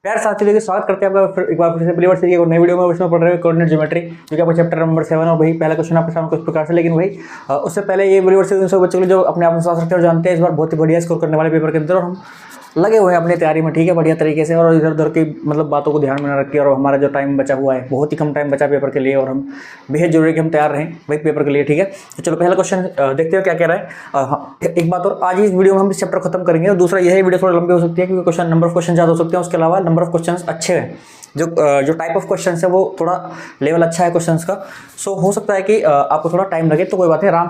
प्यार साथियों के स्वागत करते हैं आपका एक बार फिर से प्लेवर सीरीज नई वीडियो में। उसमें पढ़ रहे हैं कोऑर्डिनेट ज्योमेट्री, जो कि आपका चैप्टर नंबर 7 और भाई पहला क्वेश्चन आपके सामने कुछ प्रकार से। लेकिन भाई उससे पहले ये प्लेवर सीरीज उन बच्चों के जो अपने आप में विश्वास रखते हैं और जानते हैं इस बार बहुत ही बढ़िया स्कोर करने वाले पेपर के अंदर, और हम लगे हुए हैं अपनी तैयारी में, ठीक है, बढ़िया तरीके से। और इधर उधर की मतलब बातों को ध्यान में न रखिए। और हमारा जो टाइम बचा हुआ है, बहुत ही कम टाइम बचा पेपर के लिए, और हम बेहद जरूरी कि हम तैयार रहें भाई पेपर के लिए, ठीक है। तो चलो पहला क्वेश्चन देखते हो क्या कह रहा है। एक बात और, आज इस वीडियो में हम इस चैप्टर खत्म करेंगे। और दूसरा यह वीडियो थोड़ा लंबी हो सकती है क्योंकि क्वेश्चन नंबर ऑफ क्वेश्चन ज़्यादा हो सकते हैं, उसके अलावा नंबर ऑफ क्वेश्चन अच्छे हैं। जो टाइप ऑफ क्वेश्चंस है वो थोड़ा लेवल अच्छा है क्वेश्चंस का। सो हो सकता है कि आपको थोड़ा टाइम लगे, तो कोई बात नहीं, आराम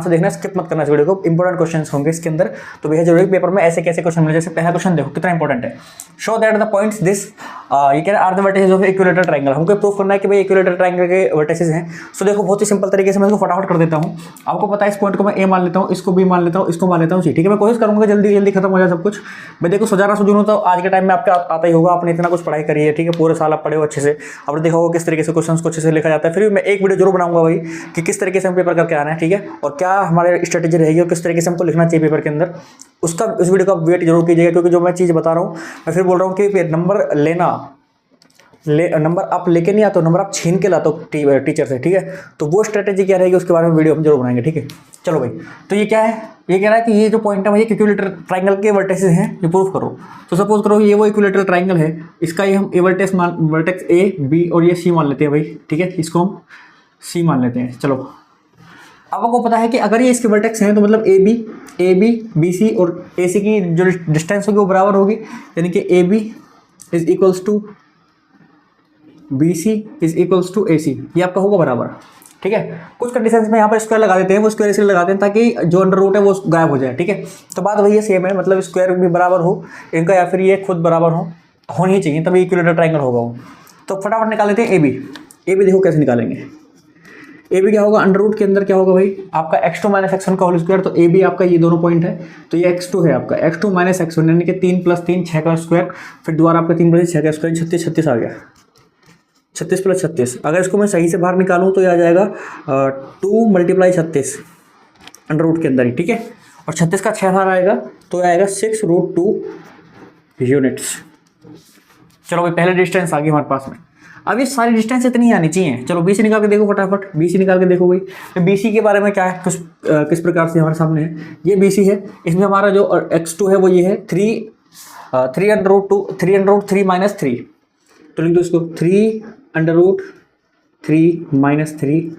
से देखना, स्किप मत करना इस वीडियो को। इंपॉर्टेंट क्वेश्चंस होंगे इसके अंदर, तो बेहद जरूरी पेपर में ऐसे कैसे क्वेश्चन मिले। जैसे पहला क्वेश्चन देखो कितना इंपॉर्टेंट है। Show that the points this ये कह रहा है are the vertices of equilateral triangle. हमको प्रूफ करना है कि भाई इक्विलेटरल ट्रायंगल के वर्टिसेस हैं। सो देखो बहुत ही सिंपल तरीके से मैं इसको फटाफट कर देता हूँ। आपको पता है इस पॉइंट को मैं ए मान लेता हूँ, इसको बी मान लेता हूँ, इसको मान लेता हूँ सी, ठीक है। मैं कोशिश करूँगा जल्दी जल्दी खत्म हो जाए सब कुछ। मैं देखो सुझाना सुझूँ तो आज के टाइम में आपका आता ही होगा, आपने इतना कुछ पढ़ाई करी है, ठीक है, पूरे साल आप पढ़े हो अच्छे से। आपने देखा होगा किस तरीके से क्वेश्चंस को अच्छे से लिखा जाता है। फिर भी मैं एक वीडियो जरूर बनाऊंगा भाई कि किस तरीके से हम पेपर करके आना है, ठीक है, और क्या हमारे स्ट्रेटेजी रहेगी और किस तरीके से हमको लिखना चाहिए पेपर के अंदर। उसका उस वीडियो का वेट जरूर कीजिएगा, क्योंकि जो मैं चीज़ बता रहा हूँ, मैं फिर बोल रहा हूँ कि नंबर नंबर आप लेके नहीं आते हो, नंबर आप छीन के लाते हो टीचर से, ठीक है। तो वो स्ट्रेटेजी क्या रहेगी उसके बारे में वीडियो हम जरूर बनाएंगे, ठीक है। चलो भाई, तो ये क्या है, ये कह रहा है कि ये जो पॉइंट है भाई इक्विलेटरल ट्रायंगल के वर्टिसेस हैं, ये प्रूफ करो। तो सपोज करो ये वो इक्विलेटरल ट्रायंगल है, इसका ये हम ए वर्टेक्स ए बी और ये सी मान लेते हैं भाई, ठीक है, इसको हम सी मान लेते हैं। चलो अब आपको पता है कि अगर ये इसके वर्टेक्स हैं तो मतलब ए बी सी और ए सी की जो डिस्टेंस होगी वो बराबर होगी, यानी कि A B is equals to B C is equals to A C, ये आपका होगा बराबर, ठीक है। कुछ कंडीशंस में यहाँ पर स्क्वायर लगा देते हैं, वो स्क्वायर इसलिए लगाते हैं ताकि जो अंडर रूट है वो गायब हो जाए, ठीक है। तो बात वही है, सेम है, मतलब स्क्वायर भी बराबर हो इनका, या फिर ये खुद बराबर होनी ही चाहिए, तभी इक्विलेटरल ट्रायंगल होगा वो। तो फटाफट निकाल लेते हैं ए बी देखो कैसे निकालेंगे। ए बी क्या होगा, अंडर रूट के अंदर क्या होगा भाई आपका x2 माइनस x1 का होल स्क्वायर। तो ए बी आपका ये दोनों पॉइंट है, तो ये x2 है आपका, x2 माइनस x1 यानी कि 3 + 3 6 का स्क्वायर, फिर दोबारा आपका 3 + 6 का स्क्वायर, 36 आ गया, 36 + 36। अगर इसको मैं सही से बाहर निकालूँ तो ये आ जाएगा 2 × 36 अंडर रूट के अंदर ही, ठीक है। और 36 का 6 बार आएगा तो आएगा 6√2 यूनिट्स। चलो भाई पहले डिस्टेंस आ गई हमारे पास में। अब ये सारी डिस्टेंस इतनी ही आनी चाहिए। चलो बी सी निकाल के देखो फटाफट, बी सी निकाल के देखो भाई। तो बी सी के बारे में क्या है, किस प्रकार से हमारे सामने है, ये बी सी है, इसमें हमारा जो x2 है वो ये है 3√2 3√3 - 3। तो लिख दो इसको 3√3 - 3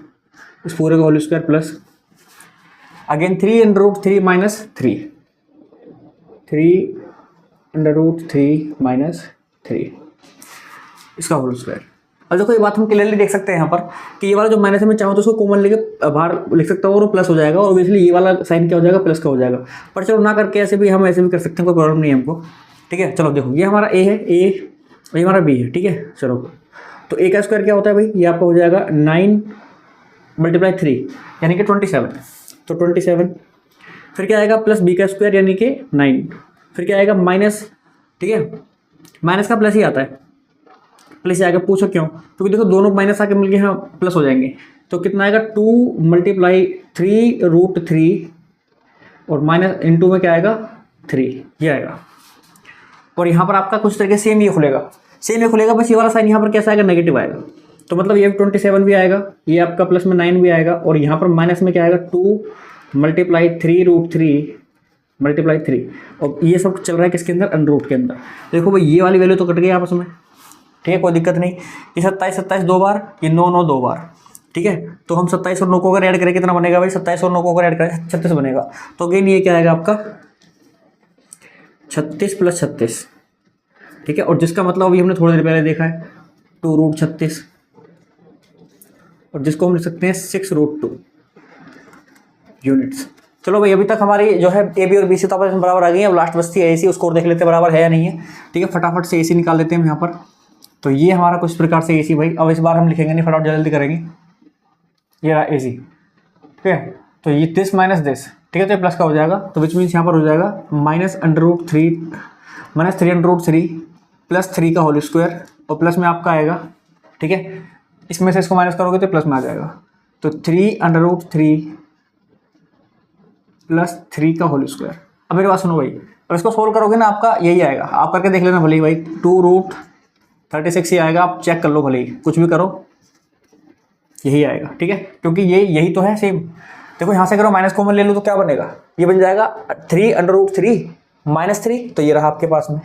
इस पूरे का होल स्क्वायर प्लस अगेन 3√3 - 3 3√3 - 3 इसका होल स्क्वायर। अब देखो ये बात हम क्लियरली देख सकते हैं यहाँ पर कि ये वाला जो माइनस है, मैं चाहूँ तो उसको कॉमन लेके बाहर लिख सकता हूँ और प्लस हो जाएगा, और ऑब्वियसली ये वाला साइन क्या हो जाएगा, प्लस का हो जाएगा। पर चलो ना करके ऐसे भी हम ऐसे भी कर सकते हैं, कोई प्रॉब्लम नहीं है हमको, ठीक है। चलो देखो ये हमारा ए है, ये हमारा बी है, ठीक है। चलो तो ए का स्क्वायर क्या होता है भाई, ये आपका हो जाएगा 9 × 3 यानी कि 27, तो 27। फिर क्या आएगा प्लस बी का स्क्वायर यानी कि 9, फिर क्या आएगा माइनस, ठीक है, माइनस का प्लस ही आता है, प्लस आएगा। पूछो क्यों, क्योंकि देखो दोनों माइनस आके मिलके यहाँ प्लस हो जाएंगे। तो कितना आएगा 2 × 3√3 और माइनस इनटू में क्या आएगा 3, ये आएगा। और यहाँ पर आपका कुछ तरीके सेम ये खुलेगा, बस ये वाला साइन यहाँ पर कैसा आएगा, नेगेटिव आएगा। तो मतलब ये 27 भी आएगा, ये आपका प्लस में 9 भी आएगा, और यहाँ पर माइनस में क्या आएगा 2 × 3√3 और ये सब चल रहा है किसके अंदर, अंडर रूट के अंदर। देखो भाई ये वाली वैल्यू तो कट गई आपस में, ठीक है, कोई दिक्कत नहीं। ये 27 2 बार, ये 9 2 बार, ठीक है। तो हम 27 और 9 को अगर ऐड करें कितना बनेगा भाई, 27 और 9 को अगर ऐड करें 36 बनेगा। तो अगेन ये क्या आएगा आपका 36 + 36, ठीक है। और जिसका मतलब अभी हमने थोड़ी देर पहले देखा है 2√36, और जिसको हम लिख सकते हैं 6√2 यूनिट्स। चलो भाई अभी तक हमारी जो है ए बी और बी सी तो आपस में बराबर आ गई है। अब लास्ट बस्ती है ए सी, उसको देख लेते हैं बराबर है या नहीं है, ठीक है। फटाफट से ए सी निकाल लेते हैं हम यहाँ पर। तो ये हमारा कुछ प्रकार से ए सी भाई, अब इस बार हम लिखेंगे नहीं, फटाफट जल्दी करेंगे। ये रहा ए सी, ठीक है। तो ये दिस माइनस दिस, ठीक है, तो ये प्लस का हो जाएगा, तो विच मीन्स यहाँ पर हो जाएगा -3√3 प्लस 3 का होल स्क्वायर, और प्लस में आपका आएगा, ठीक है। इसमें से इसको माइनस करोगे तो प्लस में आ जाएगा, तो 3√3 + 3 का होल स्क्वायर। अब मेरी बात सुनो भाई, और इसको सोल्व करोगे ना आपका यही आएगा, आप करके देख लेना भले ही भाई, 2√36 ही आएगा, आप चेक कर लो भले ही, कुछ भी करो यही आएगा, ठीक है, क्योंकि ये यही तो है सेम। देखो यहाँ से अगर माइनस कॉमन ले लो तो क्या बनेगा, ये बन जाएगा 3√3 -3, तो ये रहा आपके पास में,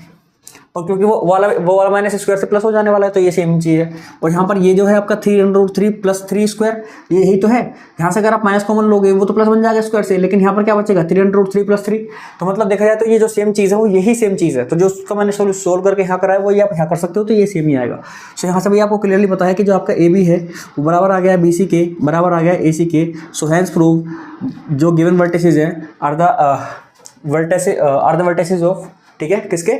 और क्योंकि वो वाला माइनस स्क्वायर से प्लस हो जाने वाला है तो ये सेम चीज़ है। और यहाँ पर ये जो है आपका 3√3 + 3 स्क्वायर, ये यही तो है। यहाँ से अगर आप माइनस कॉमन लोगे वो तो प्लस बन जाएगा स्क्वायर से, लेकिन यहाँ पर क्या बचेगा 3√3 + 3, तो मतलब देखा जाए तो ये जो सेम चीज़ है वो यही सेम चीज़ है। तो जो उसका मैंने सोल्व करके यहाँ कराया वो ये आप यहाँ कर सकते हो, तो ये सेम ही आएगा। तो यहाँ से भी आपको क्लियरली पता है कि जो आपका AB है वो बराबर आ गया BC के, बराबर आ गया AC के। सो हैंस प्रूव जो गिवन वर्टिसेस हैं आर द वर्टिसेस ऑफ, ठीक है, किसके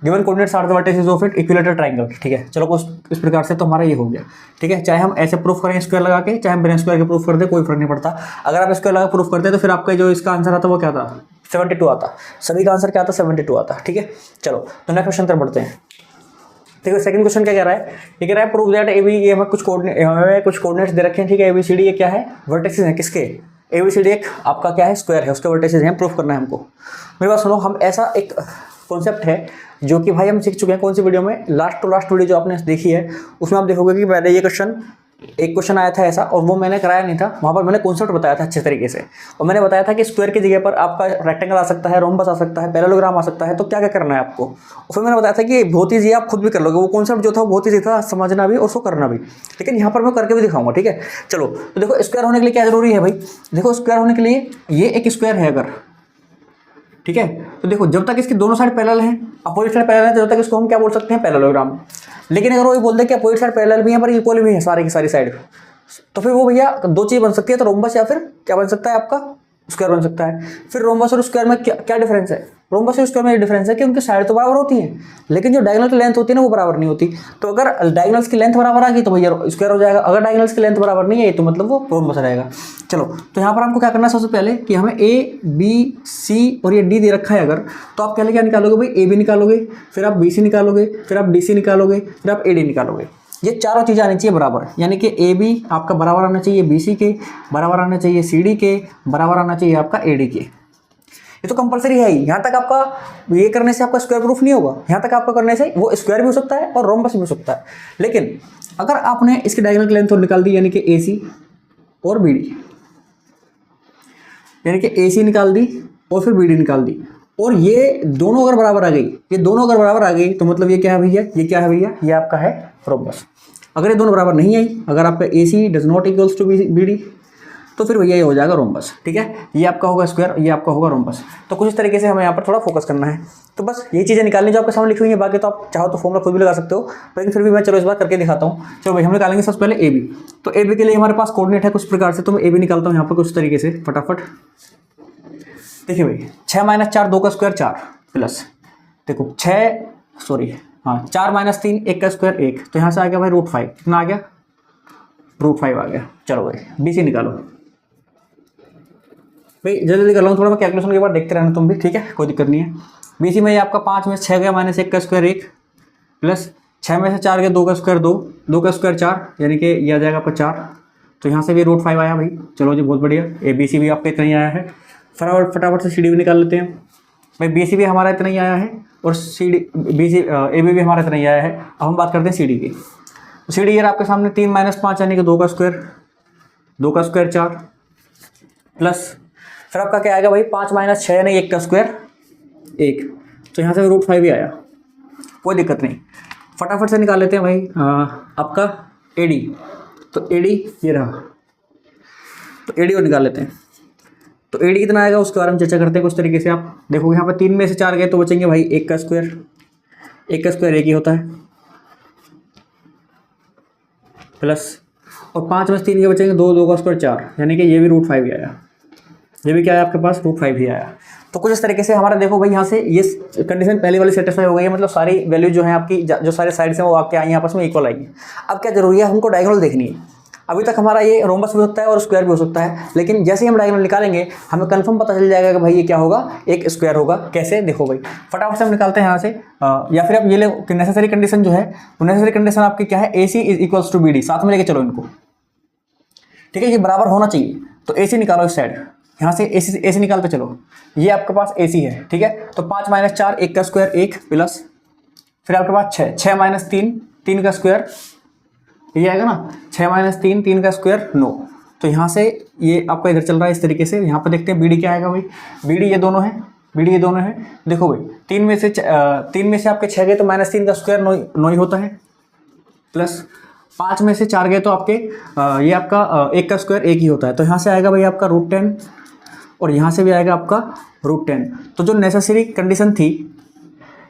given coordinates are the vertices of it equilateral triangle, ठीक है। चलो कुछ इस प्रकार से तो हमारा ये हो गया, ठीक है। चाहे हम ऐसे प्रूफ करें स्क्वायर लगा के, चाहे हम बिना स्क्वायर के प्रूफ कर दे, कोई फर्क नहीं पड़ता। अगर आप स्क्वायर लगा प्रूफ करते हैं तो फिर आपका जो इसका आंसर आता वो क्या था, 72 आता, सभी का आंसर क्या आता, 72 आता, ठीक है। चलो तो नेक्स्ट क्वेश्चन पर बढ़ते हैं। देखो सेकंड क्वेश्चन क्या कह रहा है, ये कह रहा है प्रूव दैट ये हमें कुछ कोऑर्डिनेट्स दे रखे हैं, ठीक है। ABCD ये क्या है, वर्टिसेस हैं किसके, ABCD एक आपका क्या है स्क्वायर है, उसके वर्टिसेस हैं, प्रूफ करना है हमको। मेरे पास सुनो, हम ऐसा एक कॉन्सेप्ट है जो कि भाई हम सीख चुके हैं कौन सी वीडियो में, लास्ट टू लास्ट वीडियो जो आपने देखी है उसमें आप देखोगे कि पहले ये एक क्वेश्चन आया था ऐसा, और वो मैंने कराया नहीं था, वहाँ पर मैंने कॉन्सेप्ट बताया था अच्छे तरीके से, और मैंने बताया था कि स्क्वायर की जगह पर आपका रेक्टेंगल आ सकता है, रोम्बस आ सकता है, पैरेललोग्राम आ सकता है, तो क्या क्या करना है आपको। और फिर मैंने बताया था कि बहुत ईजी, आप खुद भी कर लोगे, वो कॉन्सेप्ट जो था वो बहुत ईजी था, समझना भी और उसको करना भी, लेकिन यहाँ पर मैं करके भी दिखाऊंगा, ठीक है। चलो तो देखो स्क्वायर होने के लिए क्या जरूरी है भाई, देखो स्क्वायर होने के लिए ये एक स्क्वायर है अगर, ठीक है, तो देखो जब तक इसकी दोनों साइड पैरेलल हैं, अपोजिट साइड पैरेलल है, जब तक इसको हम क्या बोल सकते हैं, पैरेललोग्राम। लेकिन अगर वो ये बोल दे कि अपोजिट साइड पैरेलल भी है पर इक्वल भी है सारी की सारी साइड, तो फिर वो भैया दो चीज़ बन सकती है, तो रोम्बस या फिर क्या बन सकता है आपका स्क्वायर बन सकता है। फिर रोम्बस और स्क्वायर में क्या डिफरेंस है, रोम्बस और स्क्वायर में ये डिफरेंस है कि उनकी साइड तो बराबर होती हैं, लेकिन जो डायगोनल की लेंथ होती है ना वो बराबर नहीं होती। तो अगर डायगोनल्स की लेंथ बराबर आ गई तो भैया स्क्वायर हो जाएगा, अगर डायगोनल्स की लेंथ बराबर नहीं है तो मतलब वो रोम्बस रहेगा। चलो तो यहाँ पर हमको क्या करना है, सबसे पहले कि हमें A B C और ये D दे रखा है अगर, तो आप पहले क्या निकालोगे भाई, AB निकालोगे, फिर आप BC निकालोगे, फिर आप DC निकालोगे, फिर आप AD निकालोगे। ये चारों चीज़ें आनी चाहिए बराबर, यानी कि AB आपका बराबर आना चाहिए BC के, बराबर आना चाहिए CD के, बराबर आना चाहिए आपका AD के। ये तो कंपलसरी है ही। यहाँ तक आपका ये करने से आपका स्क्वायर प्रूफ नहीं होगा, यहाँ तक आपका करने से वो स्क्वायर भी हो सकता है और रोम्बस भी हो सकता है। लेकिन अगर आपने इसकी डायगोनल की लेंथ और निकाल दी, यानी कि AC और BD, यानी कि AC निकाल दी और फिर BD निकाल दी, और ये दोनों अगर बराबर आ गई, ये दोनों अगर बराबर आ गई तो मतलब ये क्या है भैया, ये क्या है भैया, ये आपका है रोम्बस। अगर ये दोनों बराबर नहीं आई, अगर आपका AC does not equals to BD, तो फिर भैया ये हो जाएगा रोम्बस, ठीक है। ये आपका होगा स्क्वायर, ये आपका होगा रोम्बस। तो कुछ इस तरीके से हमें यहाँ पर थोड़ा फोकस करना है। तो बस ये चीज़ें निकालनी जो आपके सामने लिखी हुई है, बाकी तो आप चाहो तो फॉर्मूला खुद भी लगा सकते हो, लेकिन फिर भी मैं चलो इस बार करके दिखाता हूँ। चलो भाई हम निकालेंगे सबसे पहले AB। तो AB के लिए हमारे पास कोऑर्डिनेट है कुछ प्रकार से, तो मैं AB निकालता हूँ यहाँ पर कुछ तरीके से फटाफट। देखिए भाई 6 - 4 2 का स्क्वायर 4 प्लस, देखो 4 - 3 1 का स्क्वायर 1, तो यहाँ से आ गया भाई √5, कितना आ गया, √5 आ गया। चलो भाई BC निकालो भाई, जल्दी कर लो थोड़ा, मैं कैलकुलेशन के बाद देखते रहना तुम भी, ठीक है, कोई दिक्कत नहीं है। BC में ये आपका 5 में 6 गया -1 का स्क्वायर 1 प्लस 6 में से 4 गया 2 का स्क्वायर 2, 2 का स्क्वायर 4, यानी कि ये आ जाएगा आपका 4। तो यहाँ से भी √5 आया भाई। चलो जी बहुत बढ़िया, ABC भी आपका इतना ही आया है। फटाफट से CD भी निकाल लेते हैं भाई। BC भी हमारा इतना ही आया है और AB भी हमारा इतना ही आया है। अब हम बात करते हैं CD की। तो CD यार आपके सामने 3 - 5 यानी कि 2 का स्क्वायर 4 प्लस फिर आपका क्या आएगा भाई 5 - 6 यानी 1 का स्क्वायर 1, तो यहाँ से √5 भी आया, कोई दिक्कत नहीं। फटाफट से निकाल लेते हैं भाई आपका AD। तो AD ये रहा, तो AD को निकाल लेते हैं। तो AD कितना आएगा उसके बारे में चर्चा करते हैं कुछ तरीके से। आप देखोगे यहाँ पर 3 में से 4 गए तो बचेंगे भाई 1 का स्क्वायर 1 ही होता है प्लस, और 5 में से 3 के बचेंगे 2 का स्क्वायर 4, यानी कि ये भी √5 ही आया, ये भी क्या है आपके पास √5 ही आया। तो कुछ इस तरीके से हमारा देखो भाई यहाँ से ये कंडीशन पहले वाली सेटिस्फाई हो गई है, मतलब सारी वैल्यू जो है आपकी जो सारे साइड्स हैं वो आपके आई आपस में इक्वल आई है। अब क्या जरूरी है, हमको डायगोनल देखनी है। अभी तक हमारा ये रोम्बस भी हो सकता है और स्क्वायर भी हो सकता है, लेकिन जैसे ही हम डायगोनल निकालेंगे हमें कंफर्म पता चल जाएगा कि भाई ये क्या होगा, एक स्क्वायर होगा। कैसे, देखो भाई फटाफट से हम निकालते हैं यहाँ से, या फिर आप ये ले नेसेसरी कंडीशन जो है, वो नेसेसरी कंडीशन आपकी क्या है, AC = BD, साथ में लेके चलो इनको, ठीक है, ये बराबर होना चाहिए। तो AC निकालो इस साइड, यहाँ से ए सी निकालते चलो, ये आपके पास ए सी है, ठीक है। तो 5 माइनस 4, 1 का स्क्वायर 1 प्लस फिर आपके पास 6, 6 माइनस 3, 3 का स्क्वायर, ये आएगा ना 6 माइनस 3, 3 का स्क्वायर 9। तो यहाँ से ये आपका इधर चल रहा है इस तरीके से। यहाँ पर देखते हैं बी डी क्या आएगा भाई, बी डी ये दोनों है, बी डी ये दोनों है। देखो भाई 3 में से आपके 6 गए तो माइनस 3 का स्क्वायर 9 ही होता है, प्लस 5 में से 4 गए तो आपके ये आपका 1 का स्क्वायर 1 ही होता है। तो यहाँ से आएगा भाई आपका √10 और यहाँ से भी आएगा आपका √10। तो जो नेसेसरी कंडीशन थी,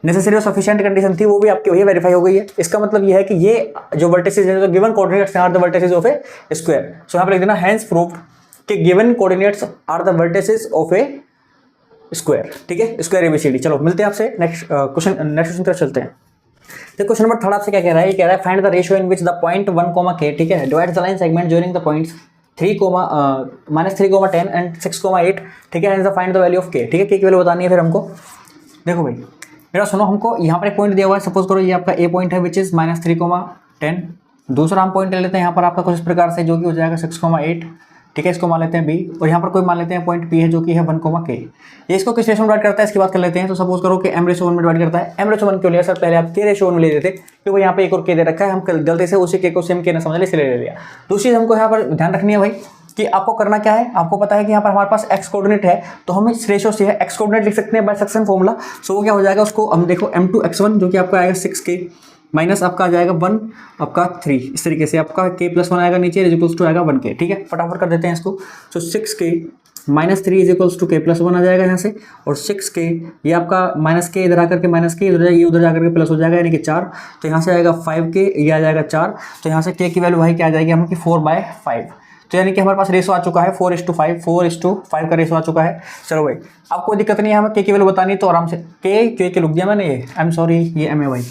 नेसेसरी और सफिशिएंट कंडीशन थी, वो भी आपकी वही वेरीफाई हो गई है। इसका मतलब ये है कि ये जो वर्टिसेस हैं, जो given coordinates are the vertices of a square. So यहाँ पर लिख देना हेंस प्रूव्ड कि given coordinates are the vertices of a square, ठीक है, स्क्वायर एबीसीडी। चलो मिलते हैं आपसे नेक्स्ट क्वेश्चन तरफ चलते हैं। तो क्वेश्चन नंबर 3 आपसे क्या कह रहा है, ये कह रहा है find the ratio in which the point 1, k, ठीक है, divides the line segment joining the points -3, 10 and 6, 8, ठीक है, and the find the value of k, ठीक है, k की वैल्यू बतानी है फिर हमको। देखो भाई मेरा सुनो, हमको यहाँ पर एक पॉइंट दिया हुआ है, सपोज करो ये आपका ए पॉइंट है विच इज -3, 10। दूसरा हम पॉइंट ले लेते हैं यहाँ पर आपका कुछ इस प्रकार से, जो कि हो जाएगा 6, 8, ठीक है, इसको मान लेते हैं बी, और यहाँ पर कोई मान लेते हैं पॉइंट पी है जो कि है 1, k। ये इसको किस रेशो में डिवाइड करता है इसकी बात कर लेते हैं। तो सपोज करो कि m/1 में डिवाइड करता है। m/1 क्यों लिया सर, पहले आप k/1 में ले लेते क्योंकि यहाँ पे एक और k दे रखा है, हम गलती से उसी k को सेम k ना समझ ले इसलिए ले लिया। दूसरी चीज़ हमको यहाँ पर ध्यान रखनी है भाई कि आपको करना क्या है, आपको पता है कि यहाँ पर हमारे पास x कोऑर्डिनेट है, तो हम इस रेशो से x कोऑर्डिनेट लिख सकते हैं बाय सेक्शन फॉर्मूला। सो वो क्या हो जाएगा, उसको हम देखो m2x1 जो कि आपका आएगा 6k माइनस आपका आ जाएगा 1 आपका 3, इस तरीके से आपका k+1 आएगा नीचे इज टू आएगा 1k, ठीक है, फटाफट कर देते हैं इसको। तो 6k minus 3 is to k+1 आ जाएगा यहाँ से, और 6k ये आपका -k इधर आकर के -k इधर जाएगा, ये उधर जाकर के प्लस हो जाएगा यानी कि 4। तो यहाँ से आएगा 5k, ये आ जाएगा 4। तो यहाँ से k की वैल्यू भाई क्या आ जाएगी हम कि 4/5। तो यानी कि हमारे पास रेशो आ चुका है 4:5 का रेशो आ चुका है। चलो भाई अब कोई दिक्कत नहीं है, हमें k की वैल्यू बतानी तो आराम से k लिख दिया मैंने, ये आई एम सॉरी ये m है भाई,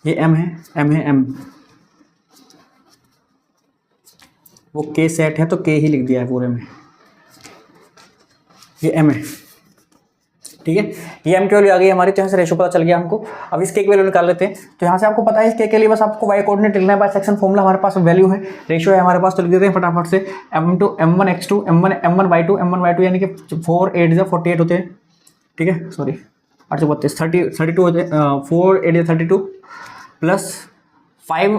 ये m है, वो k सेट है तो k ही लिख दिया है पूरे में, ये m है, ठीक है, ये m की वैल्यू आ गई हमारी। तो यहाँ से रेशो पता चल गया हमको। अब इस k की वैल्यू निकाल लेते हैं। तो यहाँ से आपको पता है इस k के लिए बस आपको y कोऑर्डिनेट लिखना है बाय सेक्शन फॉर्मूला, हमारे पास वैल्यू है, रेशो है हमारे पास, तो लिख देते हैं फटाफट से m1x2 m1y2 m1y2 यानी कि 4 8 48 होते हैं, ठीक है, सॉरी 8 32 32 होते हैं, 4 8 32 प्लस 5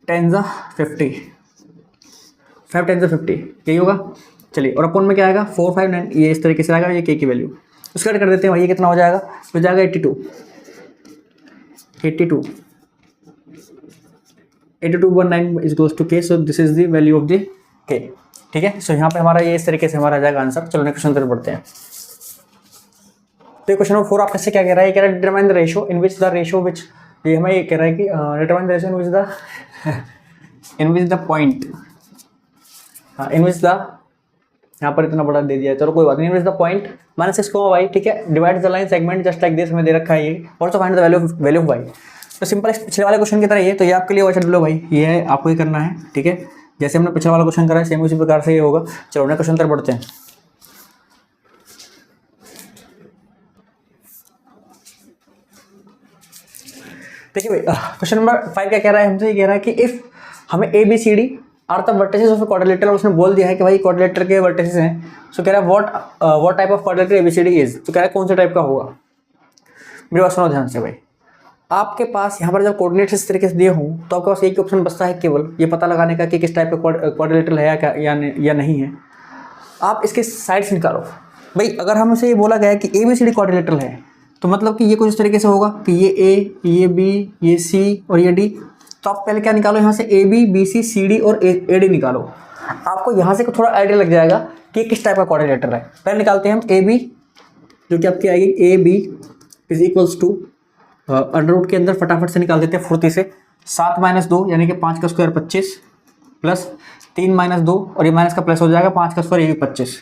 10 50, 5 10 50 यही होगा। चलिए, और अपन में क्या आएगा 4 5 9, ये इस तरीके से आएगा ये k की वैल्यू। उसका कर देते हैं भाई, ये कितना हो जाएगा, हो जाएगा 82 8219 is goes to k। So this is the value of the k, ठीक है। सो यहाँ पे हमारा ये इस तरीके से हमारा आ जाएगा आंसर। चलो नेक्स्ट क्वेश्चन तरफ बढ़ते हैं। तो क्वेश्चन नंबर 4 आपके से क्या कह रहा है, कह रहा है determine the ratio in which the ratio which, ये हमें ये कह रहा है कि determine the ratio in which the point, in which the, यहाँ पर इतना बड़ा दे दिया है, चलो कोई बात नहीं, इन विच द पॉइंट -6, ठीक है, divide the line segment just like this, हमें दे रखा है ये, और तो find the value of y। तो सिंपल पिछले वाले क्वेश्चन की तरह ये, तो ये आपके लिए वैसे लो भाई, ये आपको ही करना है, ठीक है, जैसे हमने पिछले वाला क्वेश्चन करा है सेम उसी प्रकार से ये होगा। चलो नेक्स्ट क्वेश्चन तरफ बढ़ते हैं। देखिए भाई क्वेश्चन नंबर 5 क्या कह रहा है हमसे, ये कह रहा है कि इफ हमें ABCD are the vertices of quadrilateral, उसने बोल दिया है कि भाई क्वाड्रिलेटर के वर्टिसेस हैं। सो कह रहा है what type of quadrilateral ABCD is, तो कह रहा है कौन से टाइप का होगा। मेरी बात सुनो ध्यान से भाई, आपके पास यहाँ पर जब कोऑर्डिनेट्स इस तरीके से दिए हों तो आपके पास एक ही ऑप्शन बचता है केवल ये पता लगाने का कि किस टाइप का क्वाड्रिलेटरल है या नहीं है। आप इसके साइड्स निकालो भाई। अगर हमसे ये बोला गया है कि ABCD क्वाड्रिलेटरल है तो मतलब कि ये कुछ इस तरीके से होगा कि ये A, ये B, ये C और ये D। तो आप पहले क्या निकालो, यहाँ से AB, BC, CD और AD निकालो। आपको यहाँ से थोड़ा आइडिया लग जाएगा कि किस टाइप का क्वाड्रिलेटर है। पहले निकालते हैं हम AB, जो कि आपकी आएगी AB is equals to under root के अंदर फटाफट से निकाल देते हैं फुर्ती से, 7 - 2 यानी कि 5 का स्क्वायर 25 प्लस 3 - 2 और ये माइनस का प्लस हो जाएगा 5 का स्क्वायर ये भी 25।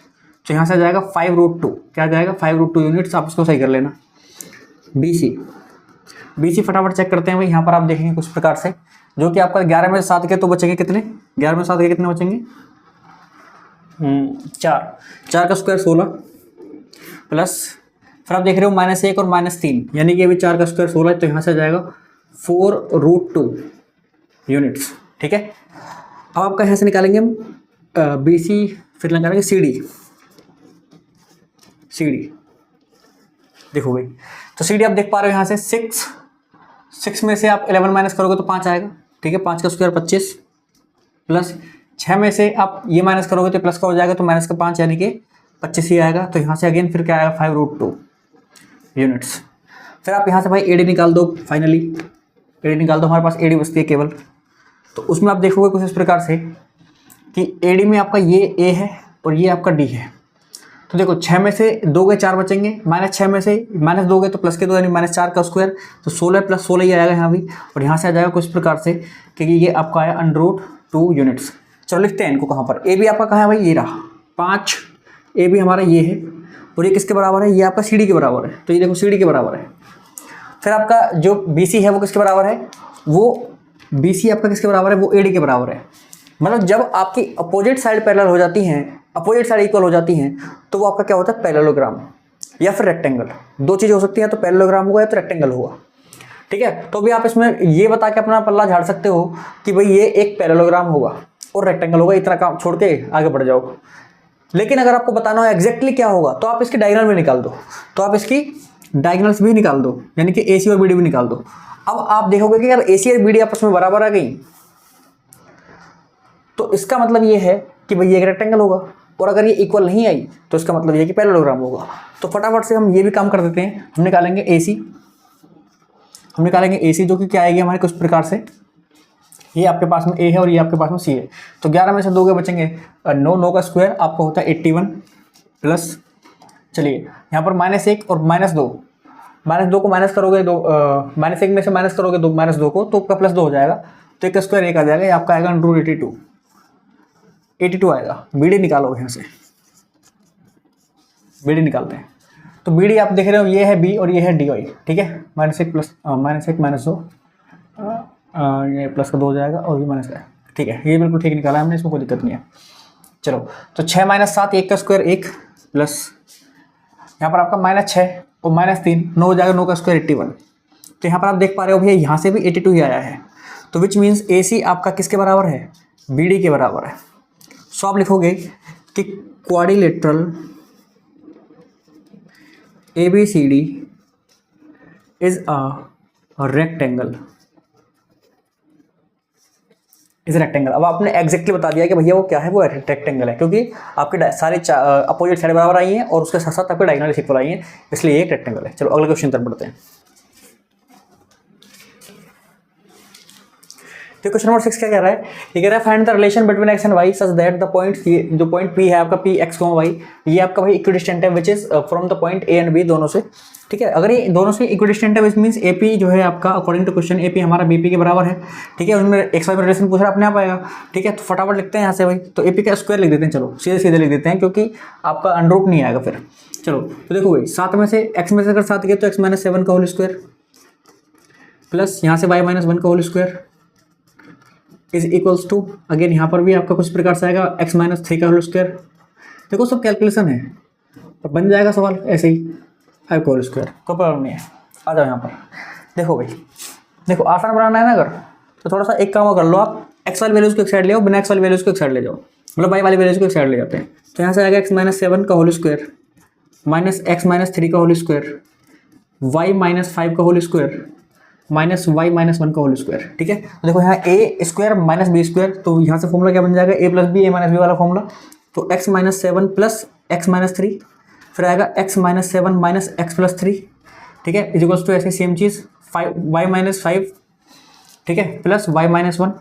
तो यहाँ से आ जाएगा 5√2, क्या आ जाएगा 5√2 यूनिट्स। आप इसको सही कर लेना। BC फटाफट चेक करते हैं भाई। यहाँ पर आप देखेंगे कुछ प्रकार से, जो कि आपका 11 में 7 के तो बचेंगे कितने, 11 में 7 के कितने बचेंगे 4 का स्क्वायर 16 प्लस फिर आप देख रहे हो -1 और -3 यानी कि अभी 4 का स्क्वायर 16 है। तो यहाँ से आ जाएगा 4√2 यूनिट्स, ठीक है। अब आपका यहाँ से निकालेंगे हम BC फिर लगाएंगे सी डी, देखो भाई। तो सी डी आप देख पा रहे हो यहाँ से 6 में से आप 11 माइनस करोगे तो 5 आएगा, ठीक है, 5 का स्क्वायर 25, प्लस 6 में से आप ये माइनस करोगे तो प्लस का हो जाएगा, तो माइनस का 5 यानी कि 25 ही आएगा। तो यहाँ से अगेन फिर क्या आएगा 5√2 यूनिट्स। फिर आप यहाँ से भाई एडी निकाल दो, फाइनली एडी निकाल दो, हमारे पास एडी बचती है केवल। तो उसमें आप देखोगे कुछ इस प्रकार से कि एडी में आपका ये ए है और ये आपका डी है। तो देखो 6 में से 2 गए 4 बचेंगे, -6 में से माइनस 2 गए तो प्लस के 2 यानी -4 का स्क्वायर, तो 16 + 16 ही आएगा यहाँ भी। और यहाँ से आ जाएगा कुछ प्रकार से कि ये आपका आया √2 यूनिट्स। चलो लिखते हैं इनको कहाँ पर। ए बी आपका कहाँ है भाई, ये रहा 5, ए बी हमारा ये है, और ये किसके बराबर है, ये आपका सी डी के बराबर है। तो ये देखो सी डी के बराबर है। फिर आपका जो बी सी है वो किसके बराबर है, वो बी सी आपका किसके बराबर है, वो ए डी के बराबर है। मतलब जब आपकी अपोजिट साइड पैरेलल हो जाती हैं, अपोजिट साइड इक्वल हो जाती हैं, तो वो आपका क्या होता है, पैरेललोग्राम या फिर रेक्टेंगल। दो चीज़ें हो सकती हैं, तो पैरेललोग्राम होगा या तो रेक्टेंगल होगा, ठीक है। तो भी आप इसमें ये बता के अपना पल्ला झाड़ सकते हो कि भाई ये एक पैरेललोग्राम होगा और रेक्टेंगल होगा, इतना काम छोड़ के आगे बढ़ जाओ। लेकिन अगर आपको बताना हो एग्जैक्टली क्या होगा, तो आप इसकी डायगोनल भी निकाल दो, तो आप इसकी डायगोनल्स भी निकाल दो, यानी कि ए सी और बी डी भी निकाल दो। अब आप देखोगे कि यार ए सी और बी डी आपस में बराबर आ गई, तो इसका मतलब ये है कि भाई ये एक रेक्टेंगल होगा, और अगर ये इक्वल नहीं आई तो इसका मतलब ये कि पैरेललोग्राम होगा। तो फटाफट से हम ये भी काम कर देते हैं, हम निकालेंगे ए सी, जो कि क्या आएगी हमारे कुछ प्रकार से, ये आपके पास में ए है और ये आपके पास में सी है। तो 11 में से 2 के बचेंगे 9 का स्क्वायर आपका होता है 81, प्लस चलिए यहाँ पर -1 और -2 को माइनस करोगे, -1 में से माइनस करोगे -2 को, तो आपका +2 हो जाएगा, तो 1 का स्क्वायर 1 आ जाएगा, ये आपका आएगा √82 आएगा। बी डी निकालो, यहाँ से बी डी निकालते हैं। तो बी डी आप देख रहे हो ये है बी और ये है डी वाई, ठीक है, -1 + -2, ये प्लस का 2 हो जाएगा और ये माइनस का, ठीक है, ये बिल्कुल ठीक निकाला हमने, इसमें कोई दिक्कत नहीं है। चलो तो 6 - 7, 1 का स्क्वायर 1, प्लस यहाँ पर आपका -6 और -3, 9 हो जाएगा, 9 का स्क्वायर 81। तो यहाँ पर आप देख पा रहे हो भैया यहाँ से भी 82 ही आया है, तो विच मीन्स ए सी आपका किसके बराबर है, बी डी के बराबर है। सो आप लिखोगे कि quadrilateral ABCD is a rectangle, अब आपने एग्जैक्टली बता दिया कि भैया वो क्या है, वो रेक्टेंगल है, क्योंकि आपके सारे अपोजिट साइड बराबर आई हैं और उसके साथ साथ आपके डायगोनल इक्वल आई हैं, इसलिए ये एक रेक्टेंगल है। चलो अगले क्वेश्चन तरफ बढ़ते हैं। तो क्वेश्चन नंबर 6 क्या कह रहा है, ये कह रहा है find the relation between x and y such that the point, जो पॉइंट P है आपका P x, y, ये आपका भाई इक्विडिस्टेंट है which is from the point A and B दोनों से, ठीक है। अगर ये दोनों से इक्विडिस्टेंट है विच मीन्स AP जो है आपका अकॉर्डिंग टू क्वेश्चन AP हमारा BP के बराबर है, ठीक है। उसमें x y में रिलेशन पूछ रहा अपने आप आएगा, ठीक है। तो फटाफट लिखते हैं यहाँ से भाई, तो AP का स्क्वायर लिख देते हैं, चलो सीधे लिख देते हैं, क्योंकि आपका अंडर नहीं आएगा फिर। चलो तो देखो भाई 7 में से x में से अगर 7 गए तो x - 7 का होल स्क्वायर, प्लस यहाँ से y - 1 का whole square is equals to, again यहाँ पर भी आपका कुछ प्रकार से आएगा x - 3 का होल स्क्वायर। देखो सब कैलकुलेशन है, तो बन जाएगा सवाल ऐसे ही 5 का होल स्क्वायर, कोई प्रॉब्लम नहीं है। आ जाओ यहाँ पर, देखो भाई, देखो आसान बनाना है ना अगर, तो थोड़ा सा एक काम कर लो आप, x वाली वैल्यूज़ को एक साइड ले आओ, बिना x वाली वैल्यूज़ को एक साइड ले जाओ, मतलब y वाली वैल्यूज़ को एक साइड ले जाते हैं। तो यहाँ से आएगा x - 7 का होल स्क्वायर माइनस x - 3 का होल स्क्वायर, y - 5 का होल स्क्वायर माइनस y - 1 का होल स्क्वायर, ठीक है। तो देखो यहाँ a square minus b square, तो यहाँ से फॉर्मूला क्या बन जाएगा, a + b a - b वाला फॉर्मूला। तो x - 7 प्लस x - 3, फिर आएगा x - 7 माइनस x + 3, ठीक है, इज इक्वल्स टू ऐसे सेम चीज़ y - 5, ठीक है, प्लस y - 1,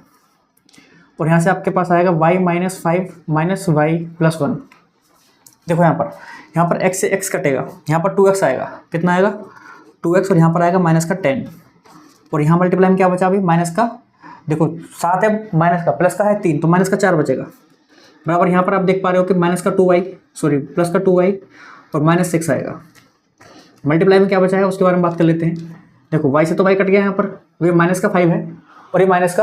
और यहाँ से आपके पास आएगा y - 5 माइनस y + 1। देखो यहाँ पर x से x कटेगा, यहाँ पर 2x आएगा, कितना आएगा 2x, और यहाँ पर आएगा -10, और यहाँ मल्टीप्लाई में क्या बचा अभी माइनस का, देखो 7 है, माइनस का प्लस का है 3, तो माइनस का 4 बचेगा, बराबर। यहाँ पर आप देख पा रहे हो कि प्लस का 2y और -6 आएगा। मल्टीप्लाई में क्या बचा है उसके बारे में बात कर लेते हैं। देखो y से तो y कट गया, यहाँ पर ये -5 है और ये प्लस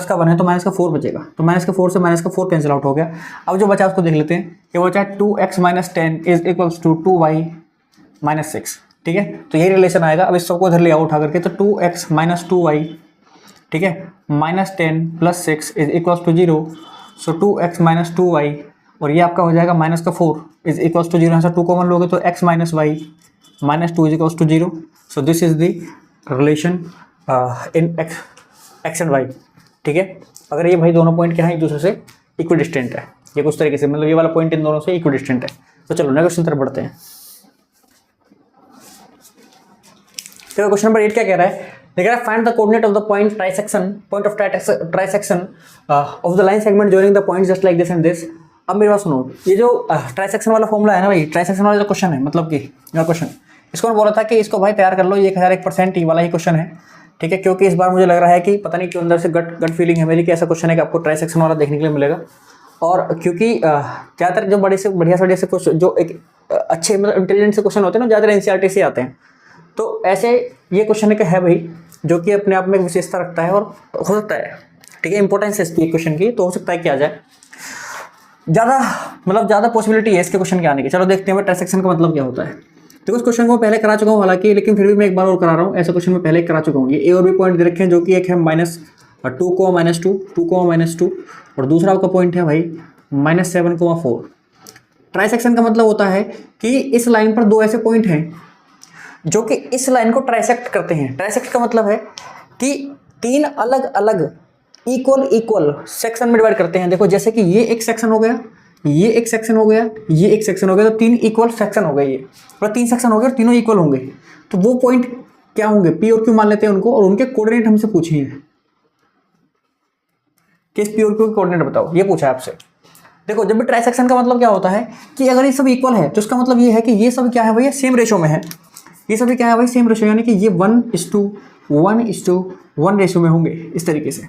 का 1 है, तो -4 बचेगा, तो -4 से -4 कैंसिल आउट हो गया। अब जो बचा उसको देख लेते हैं, ये बचा 2x - 10 is equals to 2y - 6, ठीक है। तो ये रिलेशन आएगा। अब इस सबको इधर ले आओ उठा करके, तो 2x - 2y, ठीक है, -10 + 6 is equals to 0। So 2x - 2y और ये आपका हो जाएगा माइनस का 4 इज इक्वल्स टू 0। यहाँ से 2 कॉमन लोगे तो x minus y minus 2 is equals to 0। So this is the relation in x and y, ठीक है। अगर ये भाई दोनों पॉइंट क्या है, एक दूसरे से इक्विडिस्टेंट है, ये कुछ तरीके से मतलब ये वाला पॉइंट इन दोनों से इक्विडिस्टेंट है। तो चलो नेक्स्ट क्वेश्चन तरफ बढ़ते हैं। तो क्वेश्चन नंबर 8 क्या कह रहा है, देख रहा है find the coordinate of the point trisection of the line segment joining the point just like this and this. अब मेरे पास सुनो, ये जो ट्राइसेक्शन वाला फॉर्मूला है ना भाई, ट्राइसेक्शन वाला जो क्वेश्चन है, मतलब कि क्वेश्चन इसको मैं बोला था कि इसको भाई तैयार कर लो, ये 1001% ये वाला ही क्वेश्चन है, ठीक है। क्योंकि इस बार मुझे लग रहा है कि पता नहीं क्यों अंदर से गट फीलिंग है मेरी कि ऐसा क्वेश्चन है कि आपको ट्राइसेक्शन वाला देखने के लिए मिलेगा। और क्योंकि ज़्यादातर जो बढ़िया से क्वेश्चन जो एक अच्छे मतलब इंटेलिजेंट से क्वेश्चन होते हैं ना, ज़्यादातर एनसीईआरटी से आते हैं। तो ऐसे ये क्वेश्चन है भाई जो कि अपने आप में एक विशेषता रखता है और हो सकता है, ठीक है, इंपॉर्टेंस है इसकी क्वेश्चन की, तो हो सकता है कि आ जाए। ज़्यादा पॉसिबिलिटी है इसके क्वेश्चन के आने की। चलो देखते हैं ट्राइसेक्शन का मतलब क्या होता है। देखो इस क्वेश्चन को पहले करा चुका हूँ हालांकि, लेकिन फिर भी मैं एक बार और करा रहा हूँ। ऐसा क्वेश्चन मैं पहले करा चुका हूँ। ये ए और बी पॉइंट दे रखे हैं, जो कि एक है -2, और दूसरा आपका पॉइंट है भाई -7,4। ट्राइसेक्शन का मतलब होता है कि इस लाइन पर दो ऐसे पॉइंट हैं जो कि इस लाइन को ट्राइसेक्ट करते हैं। ट्राइसेक्ट का मतलब है कि तीन अलग अलग इक्वल सेक्शन में डिवाइड करते हैं। देखो जैसे कि ये एक सेक्शन हो गया, ये एक सेक्शन हो गया, ये एक सेक्शन हो गया, तो 3 इक्वल सेक्शन हो गए, ये मतलब 3 सेक्शन हो गए और तीनों इक्वल होंगे। तो वो पॉइंट क्या होंगे, पी और क्यू मान लेते हैं उनको, और उनके कोऑर्डिनेट हमसे पूछे हैं कि इस पी और क्यू के कोऑर्डिनेट बताओ, ये पूछा है आपसे। देखो जब भी ट्राइसेक्शन का मतलब क्या होता है कि अगर ये सब इक्वल है तो इसका मतलब ये है कि ये सब क्या है भैया, सेम रेशो में है। ये सभी क्या है भाई, सेम रेशो, यानी कि ये 1:1:1 रेशो में होंगे इस तरीके से,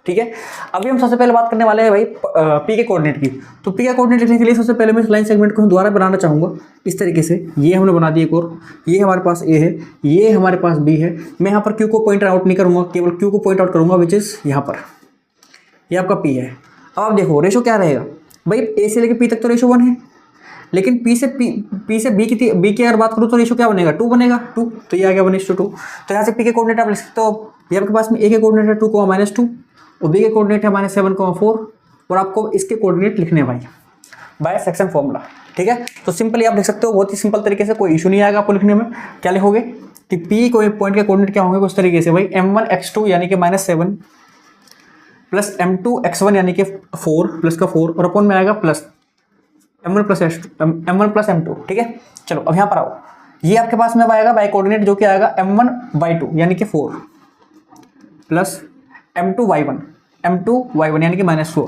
ठीक है। अभी हम सबसे पहले बात करने वाले हैं भाई पी के कोऑर्डिनेट की। तो पी का कोऑर्डिनेट लिखने के लिए सबसे पहले मैं इस लाइन सेगमेंट को दोबारा बनाना चाहूँगा इस तरीके से। ये हमने बना दिया एक और, ये हमारे पास ए है, ये हमारे पास बी है। मैं यहाँ पर क्यू को पॉइंट आउट नहीं करूँगा, केवल क्यू को पॉइंट आउट करूँगा, विच इज़ यहाँ पर ये आपका पी है। अब आप देखो रेशो क्या रहेगा भाई, ए से लेकर पी तक तो रेशो 1 है, लेकिन पी से बी की अगर बात करूँ तो रेशो क्या बनेगा, 2 बनेगा, 2। तो ये आ गया 1:2। तो यहाँ से पी के कोऑर्डिनेट आप लिख सकते हो, ये आपके पास में ए के कोऑर्डिनेट है 2, -2, और बी के कोऑर्डिनेट है -7,4, और आपको इसके कोऑर्डिनेट लिखने हैं भाई बाय सेक्शन फॉर्मूला, ठीक है। तो सिंपली आप लिख सकते हो, बहुत ही सिंपल तरीके से, कोई इशू नहीं आएगा आपको लिखने में। क्या लिखोगे कि पी को एक पॉइंट के कोऑर्डिनेट क्या होंगे उस तरीके से भाई, m1x2 यानी कि -7 प्लस m2x1 यानी कि 4 प्लस का 4, और अपॉन में आएगा प्लस m1 प्लस m2, ठीक है। चलो अब यहाँ पर आओ, ये आपके पास में आएगा बाय कोऑर्डिनेट जो कि आएगा m1y2 यानी कि 4 प्लस m2y1 यानी कि -4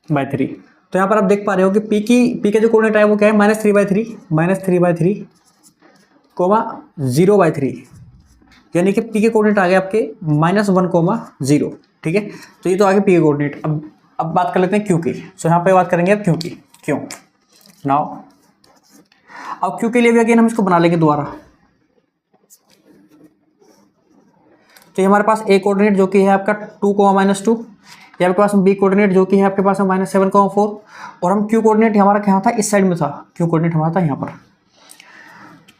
बाय 3। तो यहाँ पर आप देख पा रहे हो कि पी का जो कोऑर्डिनेट है वो क्या है, -3/3 0/3, यानी कि पी के कोऑर्डिनेट आ गए आपके -1, 0, ठीक है। तो ये तो आगे पी के कोऑर्डिनेट। अब बात कर लेते हैं क्यू की। सो यहाँ पे बात करेंगे अब क्यू की। क्यों नाउ अब क्यू के लिए भी अगेन हम इसको बना लेंगे दोबारा। तो ये हमारे पास ए कोऑर्डिनेट जो कि है आपका 2, -2, ये आपके पास बी कोऑर्डिनेट जो कि है आपके पास -7,4, और हम क्यू कोऑर्डिनेट हमारा क्या था, इस साइड में था, क्यू कोऑर्डिनेट हमारा था यहाँ पर।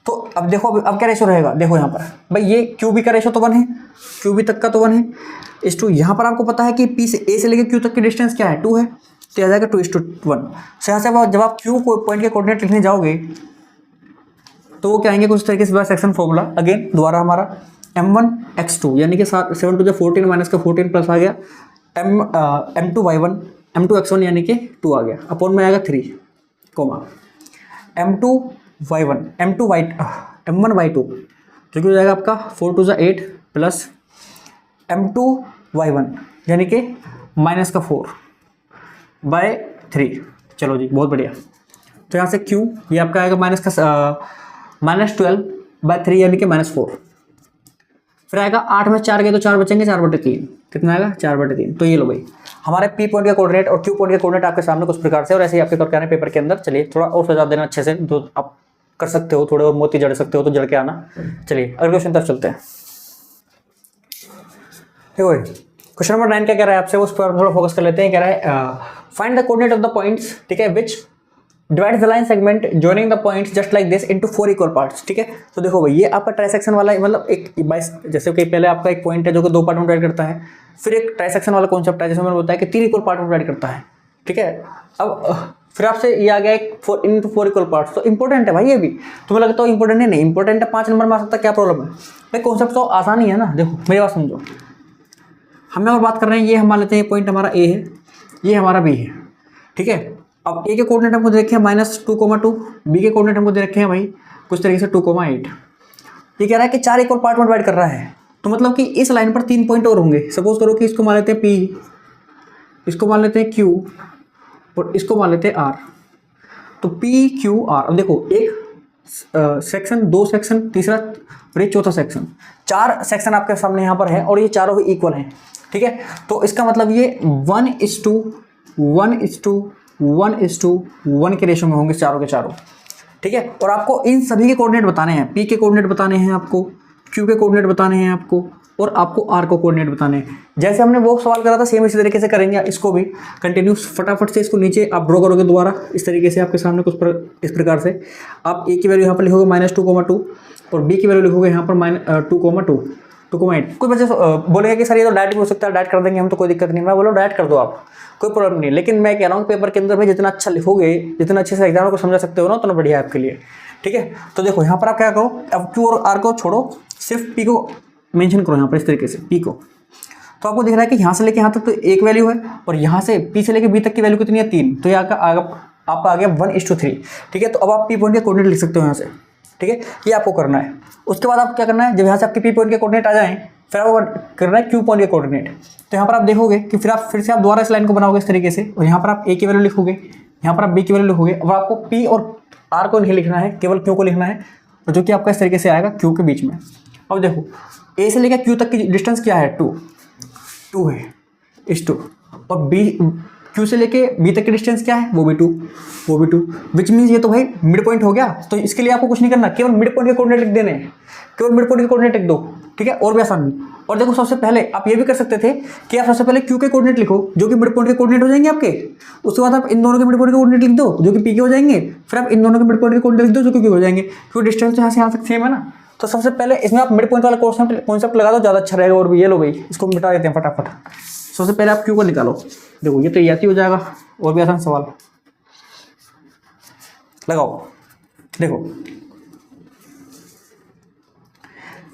तो अब देखो अब क्या रेशो रहेगा, देखो यहाँ पर भाई ये क्यू बी का रेशो तो 1 है, क्यू बी तक का तो 1 है, इस 2। यहाँ पर आपको पता है कि पी से ए से लेकर क्यू तक की डिस्टेंस क्या है, 2 है, तो आ जाएगा 2:1। सो यहाँ से जब आप क्यू को पॉइंट के कोऑर्डिनेट लिखने जाओगे तो वो क्या आएंगे कुछ तरीके से सेक्शन फॉर्मूला। अगेन दोबारा हमारा m1x2 यानी कि 7 2 14 माइनस का 14 प्लस आ गया, m2y1 m2x1 यानी कि 2 आ गया, अपॉन में आएगा 3, m2y1 m1y2 जो कि हो जाएगा आपका 4 2 8 प्लस m2y1 यानी कि -4/3। चलो जी बहुत बढ़िया। तो यहाँ से Q ये आपका आएगा -12/3 यानी कि -4। फिर आएगा 8 में 4 गए तो 4 बचेंगे, 4/3 कितना आएगा, 4/3। तो ये लो भाई हमारे P पॉइंट का कोऑर्डिनेट और Q पॉइंट का कोऑर्डिनेट आपके सामने कुछ प्रकार से, और ऐसे ही आपके करके आने पेपर के अंदर। चलिए थोड़ा और सजा देना अच्छे से, तो आप कर सकते हो, थोड़े और मोती जड़ सकते हो तो जड़ के आना। चलिए अगले क्वेश्चन तक चलते हैं। देखो क्वेश्चन नंबर 9 क्या कह रहा है आपसे, उस पर थोड़ा फोकस कर लेते हैं। कह रहा है find the coordinate of the points, ठीक है, विच divide the line segment joining the points just like this into 4 equal parts, ठीक है। तो देखो भाई ये आपका ट्राइसेक्शन वाला मतलब एक जैसे कि पहले आपका एक पॉइंट है जो कि 2 पार्ट में डिवाइड करता है, फिर एक ट्राइसेक्शन वाला कॉन्सेप्ट है जैसे मैंने बताया कि 3 इक्वल पार्ट में डिवाइड करता है, ठीक है। अब फिर आपसे ये आ गया एक 4 इंटू 4 इक्वल पार्ट्स, तो इंपॉर्टेंट है भाई ये भी। तुम्हें लगता है इंपॉर्टेंट है? नहीं इंपॉर्टेंट है, 5 नंबर में आ सकता है, क्या प्रॉब्लम है भाई? कॉन्सेप्ट तो आसान ही है ना। देखो मेरी बात समझो, हम और बात कर रहे हैं, ये हम मान लेते हैं पॉइंट हमारा ए है, ये हमारा बी है, ठीक है। अब ए के कोऑर्डिनेट हमको दे रखे हैं -2,2, बी के कोऑर्डिनेट हमको दे रखे हैं भाई कुछ तरीके से 2,8। ये कह रहा है कि 4 इक्वल पार्ट में डिवाइड कर रहा है, तो मतलब कि इस लाइन पर 3 पॉइंट और होंगे। सपोज करो कि इसको मान लेते हैं पी, इसको मान लेते हैं क्यू और इसको मान लेते हैं आर। तो पी क्यू आर, अब देखो एक सेक्शन, 2 सेक्शन, तीसरा और ये चौथा सेक्शन, 4 सेक्शन आपके सामने यहाँ पर है और ये चारों ही इक्वल हैं, ठीक है। तो इसका मतलब ये 1:1:1:1 के रेशो में होंगे चारों के चारों, ठीक है। और आपको इन सभी के कोऑर्डिनेट बताने हैं, पी के कोऑर्डिनेट बताने हैं आपको, क्यू के कोऑर्डिनेट बताने हैं आपको, और आपको आर को कोऑर्डिनेट बताने हैं। जैसे हमने वो सवाल करा था सेम इसी तरीके से करेंगे इसको भी कंटिन्यूस। फटाफट से इसको नीचे आप ड्रॉ करोगे दोबारा इस तरीके से आपके सामने इस प्रकार से। आप ए की वैल्यू यहाँ पर लिखोगे -2,2 और बी की वैल्यू लिखोगे यहाँ पर -2,8। कोई बच्चे बोलेगा कि सर ये तो डायरेक्ट भी हो सकता है, डायरेक्ट कर देंगे हम, तो कोई दिक्कत नहीं। मैं बोलो डायरेक्ट कर दो आप, कोई प्रॉब्लम नहीं। लेकिन मैं कह रहा हूँ पेपर के अंदर में जितना अच्छा लिखोगे, जितना अच्छे से एग्जाम को समझा सकते हो ना, उतना बढ़िया है आपके लिए, ठीक है। तो देखो यहाँ पर आप क्या करो, अब क्यू और आर को छोड़ो, सिर्फ पी को मेंशन करो यहाँ पर इस तरीके से, पी को। तो आपको दिख रहा है कि यहाँ से लेके यहाँ तक तो एक वैल्यू है और यहाँ से पी से लेके बी तक की वैल्यू कितनी है 3, तो यहाँ का आपका आ गया 1:3, ठीक है। तो अब आप पी पॉइंट के कोऑर्डिनेट लिख सकते हो यहाँ से, ठीक है। ये आपको करना है। उसके बाद आप क्या करना है, जब यहाँ से आपके पी पॉइंट के कोऑर्डिनेट आ जाएं, फिर आपको करना है क्यू पॉइंट के कोऑर्डिनेट। तो यहाँ पर आप देखोगे कि फिर से आप दोबारा इस लाइन को बनाओगे इस तरीके से, और यहाँ पर आप ए की वैल्यू लिखोगे, यहाँ पर आप बी की वैल्यू लिखोगे। अब आपको पी और आर को नहीं लिखना है, केवल क्यू को लिखना है, और जो कि आपका इस तरीके से आएगा क्यू के बीच में। अब देखो ए से लेकर क्यू तक की डिस्टेंस क्या है, 2 है, इस 2, और बी क्यू से लेके बी तक की डिस्टेंस क्या है, वो भी 2, विच मीन्स ये तो भाई मिड पॉइंट हो गया। तो इसके लिए आपको कुछ नहीं करना, केवल मिड पॉइंट के कोऑर्डिनेट लिख देने हैं, केवल मिड पॉइंट के कोऑर्डिनेट लिख दो, ठीक है। और भी आसान नहीं। और देखो सबसे पहले आप ये भी कर सकते थे कि आप सबसे पहले क्यू के कोऑर्डिनेट लिखो जो कि मिड पॉइंट के कोऑर्डिनेट हो जाएंगे आपके। उसके बाद आप इन दोनों के मिड पॉइंट के कोऑर्डिनेट लिख दो जो कि पी के हो जाएंगे। फिर आप इन दोनों के मिड पॉइंट के कोऑर्डिनेट लिख दो जो कि क्यू हो जाएंगे, क्योंकि डिस्टेंस यहाँ से यहाँ तक सेम है ना। तो सबसे पहले इसमें आप मिड पॉइंट वाला कॉन्सेप्ट लगा दो, ज़्यादा अच्छा रहेगा। और भी ये लो भाई, इसको मिटा देते हैं फटाफट। सबसे पहले आप क्यू को निकालो, देखो ये तो याती हो जाएगा। और भी आसान सवाल लगाओ, देखो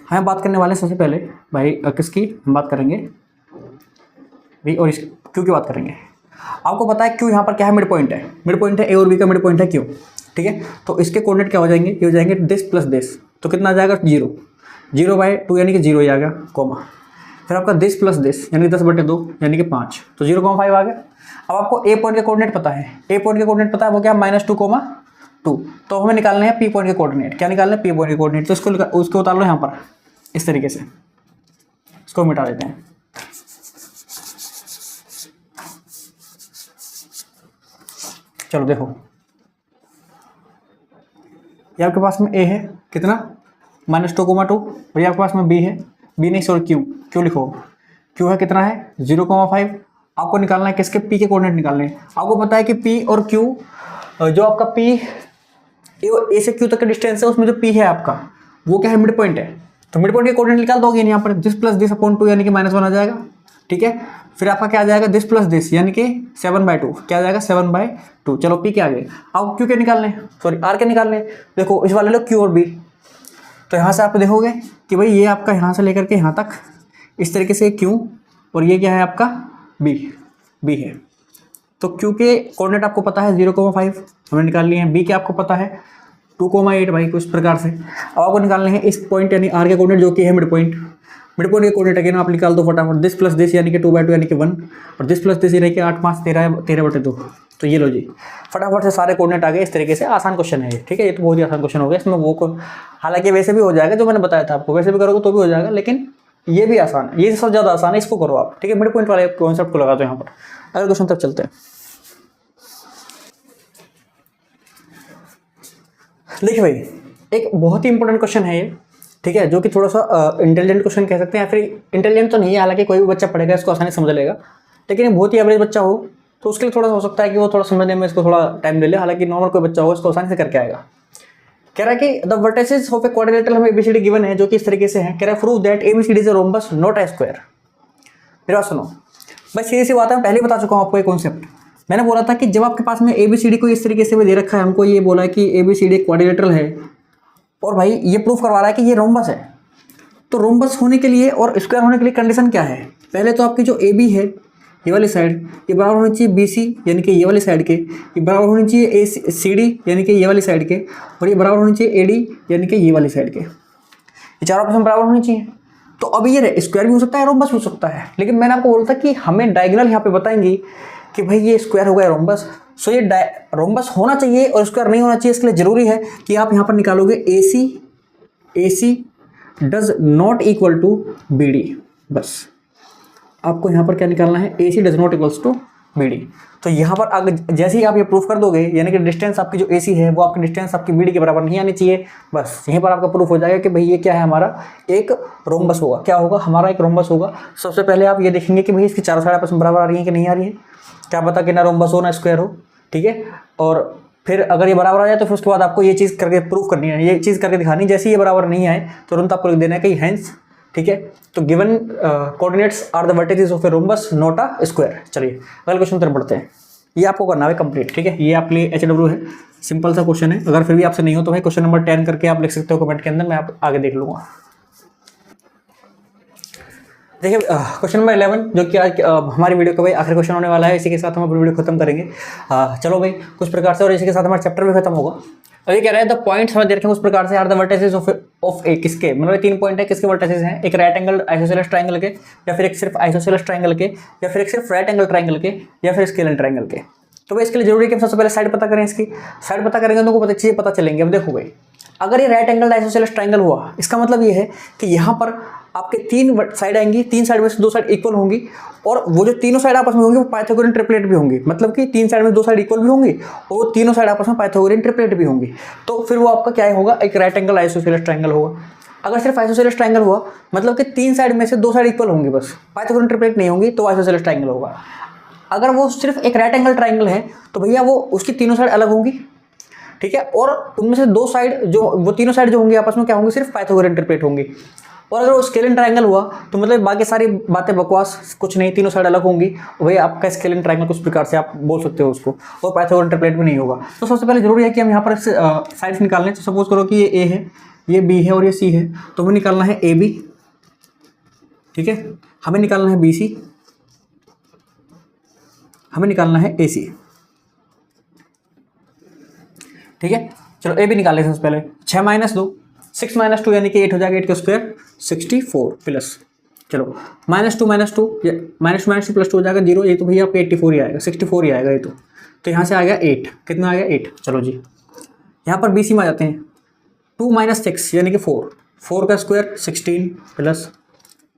हम बात करने वाले हैं सबसे पहले भाई किसकी हम बात करेंगे भाई, और इस क्यू की बात करेंगे। आपको पता है क्यू यहाँ पर क्या है, मिड पॉइंट है ए और बी का मिड पॉइंट है क्यू, ठीक है। तो इसके कोऑर्डिनेट क्या हो जाएंगे, ये हो जाएंगे दिस प्लस दिस, तो कितना आ जाएगा 0/2 यानी कि 0 ही आ गया, कॉमा। फिर आपका दिस प्लस दिस यानी कि 10/2 यानी कि 5, तो 0,5 आ गया। अब आपको ए पॉइंट के कोऑर्डिनेट पता है, वो क्या -2,2, तो हमें निकालने हैं पी पॉइंट के कोऑर्डिनेट। क्या निकालना है, पी पॉइंट के कोऑर्डिनेट। तो उसको उतार लो यहाँ पर इस तरीके से, इसको मिटा देते हैं। चलो देखो ये आपके पास में ए है कितना -2,2, और ये आपके पास में बी है, बी नहीं सॉरी क्यू लिखो, क्यू है कितना है 0,5। आपको निकालना है किसके, पी के कोऑर्डिनेट निकालने हैं। आपको पता है कि पी और क्यू, जो आपका पी ए से क्यू तक का डिस्टेंस है, उसमें जो पी है आपका वो क्या है, मिड पॉइंट है। तो मिड पॉइंट के कोऑर्डिनेट निकाल दोगे यहाँ पर, दिस प्लस दिस अपॉन 2 यानी कि -1 आ जाएगा, ठीक है। फिर आपका क्या आ जाएगा, दिस प्लस दिस यानी कि 7/2, क्या आ जाएगा 7/2। चलो पी के आ गए। अब क्यू के निकालने, सॉरी आर के निकालने। देखो इस वाले लो क्यू और बी, तो यहाँ से आप देखोगे कि भाई ये आपका यहाँ से लेकर के यहाँ तक इस तरीके से क्यू, और ये क्या है आपका बी है। तो क्यू के कोऑर्डिनेट आपको पता है 0,5 हमने निकाल लिए हैं, बी के आपको पता है 2,8 भाई कुछ प्रकार से। अब आपको निकालने हैं इस पॉइंट यानी आर के कोऑर्डिनेट जो कि है मिड पॉइंट के कोऑर्डिनेट अगेन आप निकाल दो फटाफट। दिस प्लस दिस यानी कि 2/2 यानी कि 1, और दिस प्लस दिस यानी कि 8, 5, 13/2। तो ये लो जी, फटाफट से सारे कोऑर्डिनेट आ गए इस तरीके से। आसान क्वेश्चन है ये, ठीक है। ये तो बहुत ही आसान क्वेश्चन हो गया। इसमें वो हालांकि वैसे भी हो जाएगा जो मैंने बताया था आपको, वैसे भी करोगे तो भी हो जाएगा, लेकिन ये भी आसान है, ये सबसे ज़्यादा आसान है, इसको करो आप, ठीक है। मिड पॉइंट वाले कॉन्सेप्ट को लगा दो यहाँ पर। अगले क्वेश्चन तक चलते हैं। देखिए भाई एक बहुत ही इंपॉर्टेंट क्वेश्चन है ये, ठीक है, जो कि थोड़ा सा इंटेलिजेंट क्वेश्चन कह सकते हैं, या फिर इंटेलिजेंट तो नहीं है, हालांकि कोई भी बच्चा पढ़ेगा इसको आसानी समझ लेगा, लेकिन बहुत ही एवरेज बच्चा हो तो उसके लिए थोड़ा सा हो सकता है कि वो थोड़ा समझने में इसको थोड़ा टाइम ले ले, हालांकि नॉर्मल कोई बच्चा होगा इसको आसानी से करके आएगा। कह रहा है कि the vertices of a quadrilateral हमें एबीसीडी गिवन है जो कि इस तरीके से है। कह रहा है prove that ABCD is a rhombus not a square. मेरी बात सुनो, बस सीधी सी बात है, मैं पहले बता चुका हूँ आपको ये कॉन्सेप्ट। मैंने बोला था कि जब आपके पास में एबीसीडी को इस तरीके से भी दे रखा है, हमको ये बोला है कि एबीसीडी क्वाड्रिलेटरल है और भाई ये प्रूफ करवा रहा है कि ये रोम्बस है, तो रोम्बस होने के लिए और स्क्वायर होने के लिए कंडीशन क्या है? पहले तो आपकी जो ए बी है ये वाली साइड, ये बराबर होनी चाहिए बी सी यानी कि ये वाली साइड के, ये बराबर होनी चाहिए ए सी डी यानी कि ये वाली साइड के, और ये बराबर होनी चाहिए ए डी यानी कि ये वाली साइड के। ये चारों ऑप्शन बराबर होनी चाहिए। तो अभी ये स्क्वायर भी हो सकता है, रोम्बस हो सकता है, लेकिन मैंने आपको बोला था कि हमें डायगोनल यहाँ पे बताएंगी कि भाई ये स्क्वायर हो गया रोम्बस। सो ये रोम्बस होना चाहिए और स्क्वायर नहीं होना चाहिए। इसके लिए जरूरी है कि आप यहाँ पर निकालोगे A C does not equal to B D. बस आपको यहाँ पर क्या निकालना है? A C does not equals to B D. तो यहाँ पर अगर जैसे ही आप ये प्रूफ कर दोगे, यानी कि डिस्टेंस आपकी जो ए सी है वो आपकी डिस्टेंस आपकी बी डी के बराबर नहीं आनी चाहिए, बस यहीं पर आपका प्रूफ हो जाएगा कि भाई ये क्या है, हमारा एक रोम्बस होगा। क्या होगा? हमारा एक रोम्बस होगा। सबसे पहले आप ये देखेंगे कि भाई इसकी चारों साइड आपस में बराबर आ रही है कि नहीं आ रही है। क्या पता कि ना रोम्बस हो ना स्क्वायर हो, ठीक है। और फिर अगर ये बराबर आ जाए तो फिर उसके बाद आपको ये चीज़ करके प्रूफ करनी है, ये चीज़ करके दिखानी। जैसे ये बराबर नहीं आए तुरंत आपको लिख देना है कि हेंस, ठीक है। तो given coordinates are the vertices of a rhombus not a square. चलिए अगले क्वेश्चन तरफ बढ़ते हैं। ये आपको करना है कंप्लीट, ठीक है। ये आपके लिए HW है, सिंपल सा क्वेश्चन है। अगर फिर भी आपसे नहीं हो तो भाई क्वेश्चन नंबर 10 करके आप लिख सकते हो कमेंट के अंदर, मैं आप आगे देख लूँगा। देखिए क्वेश्चन नंबर 11 जो कि आज हमारी वीडियो का भाई आखिरी क्वेश्चन होने वाला है। इसी के साथ हम अपनी वीडियो खत्म करेंगे। चलो भाई कुछ प्रकार से, और इसी के साथ हमारा चैप्टर भी खत्म होगा। अब ये कह रहा है द पॉइंट्स हमें दे रखे हैं उस प्रकार से आर द वर्टिसेस ऑफ ए, किसके, मतलब 3 पॉइंट है, किसके वर्टिसेस हैं? एक राइट एंगल आइसोसेलेस ट्रायंगल के, या फिर एक सिर्फ आइसोसेलेस ट्रायंगल के, या फिर एक सिर्फ राइट एंगल ट्रायंगल के, या फिर स्केलर ट्रायंगल के। तो भाई इसके लिए जरूरी है कि हम सबसे पहले साइड पता करें। इसकी साइड पता करेंगे तो पता चीज़ें पता चलेंगे। अब देखो भाई, अगर ये राइट एंगल आइसोसेलेस ट्रायंगल हुआ, इसका मतलब ये है कि यहाँ पर आपके 3 साइड आएंगी, 3 साइड में से 2 साइड इक्वल होंगी, और वो जो तीनों साइड आपस में होंगी वो पाइथागोरियन ट्रिपलेट भी होंगी। मतलब कि 3 साइड में 2 साइड इक्वल भी होंगी और वो तीनों साइड आपस में पाइथागोरियन ट्रिपलेट भी होंगी। तो फिर वो आपका क्या होगा? एक राइट एंगल आइसोसेलेस ट्रायंगल होगा। अगर सिर्फ आइसोसेलेस ट्रायंगल हुआ, मतलब कि 3 साइड में से 2 साइड इक्वल होंगी, बस पाइथागोरियन ट्रिपलेट नहीं होंगी, तो आइसोसेलेस ट्रायंगल होगा। अगर वो सिर्फ एक राइट एंगल ट्रायंगल है तो भैया वो उसकी तीनों साइड अलग होंगी, ठीक है, और उनमें से 2 साइड जो वो तीनों साइड जो होंगी आपस में क्या होंगी? सिर्फ पाइथागोरियन ट्रिपलेट होंगी। और अगर वो स्केलिन ट्रायंगल हुआ तो मतलब बाकी सारी बातें बकवास, कुछ नहीं, तीनों साइड अलग होंगी, वही आपका स्केलिन ट्रायंगल कुछ प्रकार से आप बोल सकते हो उसको, और पाइथागोरियन ट्रिपलेट भी नहीं होगा। तो सबसे पहले जरूरी है कि हम यहाँ पर साइड्स निकाल लें। तो सपोज करो कि ये ए है, ये बी है और ये सी है, तो हमें निकालना है ए बी, ठीक है, हमें निकालना है बी सी, हमें निकालना है ए सी, ठीक है। चलो ए बी निकाल लेते हैं सबसे पहले। 6 - 2 6 - 2 यानी कि 8 हो जाएगा, 8 का स्क्वायर 64 प्लस, चलो -2 - 2 +2 हो जाएगा 0। ये तो भैया आपका 84 ही आएगा, 64 ही आएगा ये तो यहाँ से आ गया 8, कितना आ गया 8। चलो जी यहाँ पर BC में आ जाते हैं। 2 - 6 यानी कि 4, 4 का स्क्वायर 16 प्लस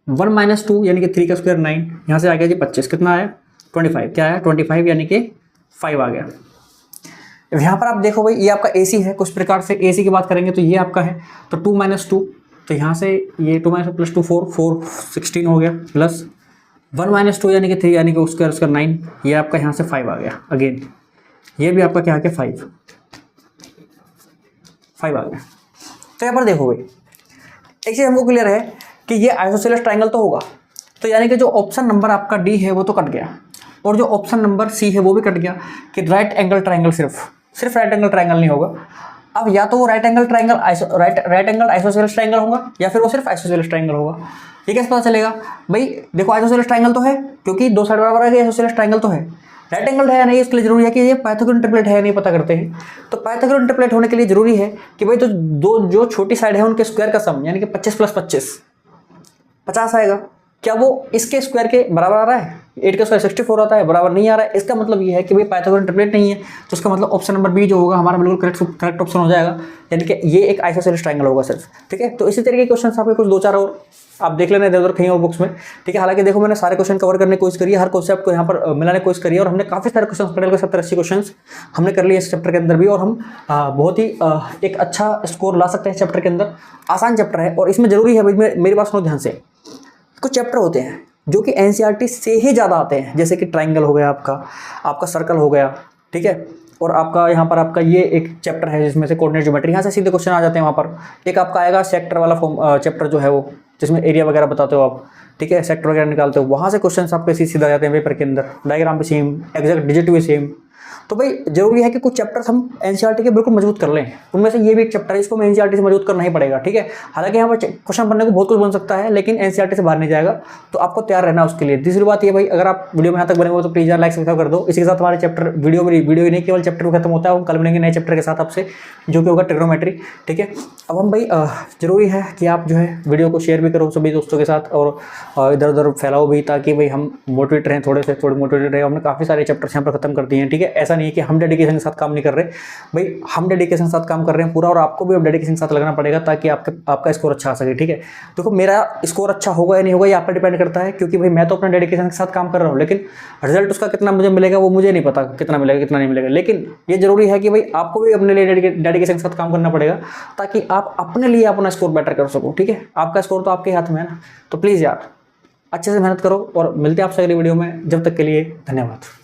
1 - 2 यानी कि 3 का स्क्वायर 9, यहाँ से आ गया जी 25, कितना आया 25, क्या आया 25 यानी कि 5 आ गया। यहाँ पर आप देखो भाई ये आपका AC है, कुछ प्रकार से AC की बात करेंगे तो ये आपका है, तो 2 - 2, तो यहाँ से ये 2 - 2 + 2 4 16 हो गया, प्लस 1 - 2 यानी कि 3 यानी कि उसका 9, ये आपका यहाँ से 5 आ गया। अगेन ये भी आपका क्या आ गया 5 आ गया। तो यहाँ पर देखो भाई एक चीज़ हमको क्लियर है कि ये आइसोसेलेस ट्रायंगल तो होगा, तो यानी कि जो ऑप्शन नंबर आपका D है वो तो कट गया, और जो ऑप्शन नंबर C है वो भी कट गया कि राइट एंगल ट्रायंगल सिर्फ राइट एंगल ट्रायंगल नहीं होगा। अब या तो वो राइट एंगल आइसोसेलेस ट्रायंगल होगा, या फिर वो सिर्फ आइसोसेलेस ट्रायंगल होगा। ये कैसे पता चलेगा भाई? देखो आइसोसेलेस ट्रायंगल तो है क्योंकि 2 साइड बराबर है, आइसोसेलेस ट्रायंगल तो है। राइट एंगल है या नहीं इसके लिए जरूरी है कि ये पाइथागोरियन ट्रिपलेट है या नहीं पता करते हैं। तो पाइथागोरियन ट्रिपलेट होने के लिए जरूरी है कि भाई तो जो छोटी साइड है उनके स्क्वायर का सम यानी कि 25 + 25 50 आएगा। क्या वो इसके स्क्वायर के बराबर आ रहा है? 8 का स्क्वायर 64 आता है, बराबर नहीं आ रहा है। इसका मतलब ये है कि भाई पाइथागोरियन ट्रिपलेट नहीं है, तो इसका मतलब ऑप्शन नंबर B जो होगा हमारा बिल्कुल करेक्ट ऑप्शन हो जाएगा, यानी कि ये एक आइसोसेलेस ट्रायंगल होगा सिर्फ, ठीक है। तो इसी तरीके के क्वेश्चन आपके कुछ 2-4 और आप देख लेना इधर उधर कहीं और बुक्स में, ठीक है। हालांकि देखो मैंने सारे क्वेश्चन कवर करने की कोशिश करी है, हर कॉन्सेप्ट को यहाँ पर मिलाने की कोशिश करी है, और हमने काफ़ी सारे क्वेश्चन पढ़े, 70-80 क्वेश्चन हमने कर लिए इस चैप्टर के अंदर भी, और हम बहुत ही एक अच्छा स्कोर ला सकते हैं चैप्टर के अंदर। आसान चैप्टर है, और इसमें जरूरी है भाई मेरी बात सुनो ध्यान से, कुछ चैप्टर होते हैं जो कि एनसीईआरटी से ही ज़्यादा आते हैं, जैसे कि ट्राइंगल हो गया, आपका सर्कल हो गया, ठीक है, और आपका यहाँ पर आपका ये एक चैप्टर है जिसमें से कोऑर्डिनेट ज्योमेट्री, यहाँ से सीधे क्वेश्चन आ जाते हैं। वहाँ पर एक आपका आएगा सेक्टर वाला फॉर्म चैप्टर जो है वो, जिसमें एरिया वगैरह बताते हो आप, ठीक है, सेक्टर वगैरह निकालते हो, वहाँ से क्वेश्चन आपके सीधा आ जाते हैं पेपर के अंदर, डायग्राम भी सेम, एग्जैक्ट डिजिट भी सेम। तो भाई जरूरी है कि कुछ चैप्टर्स हम एनसीईआरटी के बिल्कुल मजबूत कर लें, उनमें से ये भी एक चैप्टर है, इसको हमें एनसीईआरटी से मजबूत करना ही पड़ेगा, ठीक है। हालांकि यहाँ पर क्वेश्चन बनने को बहुत कुछ बन सकता है, लेकिन एनसीईआरटी से बाहर नहीं जाएगा, तो आपको तैयार रहना उसके लिए। तीसरी बात ये भाई, अगर आप वीडियो में यहाँ तक बने हो तो प्लीज़ यार लाइक सब्सक्राइब कर दो। इसके साथ हमारे चैप्टर वीडियो ही नहीं केवल चैप्टर खत्म होता है, हम कल मिलेंगे नए चैप्टर के साथ आपसे, जो कि होगा ट्रिग्नोमेट्री, ठीक है। अब हम भाई जरूरी है कि आप जो है वीडियो को शेयर भी करो सभी दोस्तों के साथ, और इधर उधर फैलाओ भी, ताकि भाई हम मोटिवेट रहें, थोड़े मोटिवेटेड रहे। हमने काफ़ी सारे चैप्टर्स यहाँ पर खत्म कर दिए हैं, ठीक है। ऐसा नहीं है कि हम डेडिकेशन के साथ काम नहीं कर रहे भाई, हम डेडिकेशन के साथ काम कर रहे हैं पूरा, और आपको भी अब डेडिकेशन के साथ लगना पड़ेगा, ताकि आपका स्कोर अच्छा आ सके, ठीक है। देखो मेरा स्कोर अच्छा होगा या नहीं होगा ये आप पर डिपेंड करता है, क्योंकि भाई मैं तो अपना डेडिकेशन के साथ काम कर रहा हूँ, लेकिन रिजल्ट उसका कितना मुझे मिलेगा वो मुझे नहीं पता, कितना मिलेगा कितना नहीं मिलेगा। लेकिन ये जरूरी है कि भाई आपको भी अपने लिए डेडिकेशन के साथ काम करना पड़ेगा, ताकि आप अपने लिए अपना स्कोर बेटर कर सको, ठीक है। आपका स्कोर तो आपके हाथ में है ना, तो प्लीज़ यार अच्छे से मेहनत करो, और मिलते हैं आपसे अगली वीडियो में। जब तक के लिए धन्यवाद।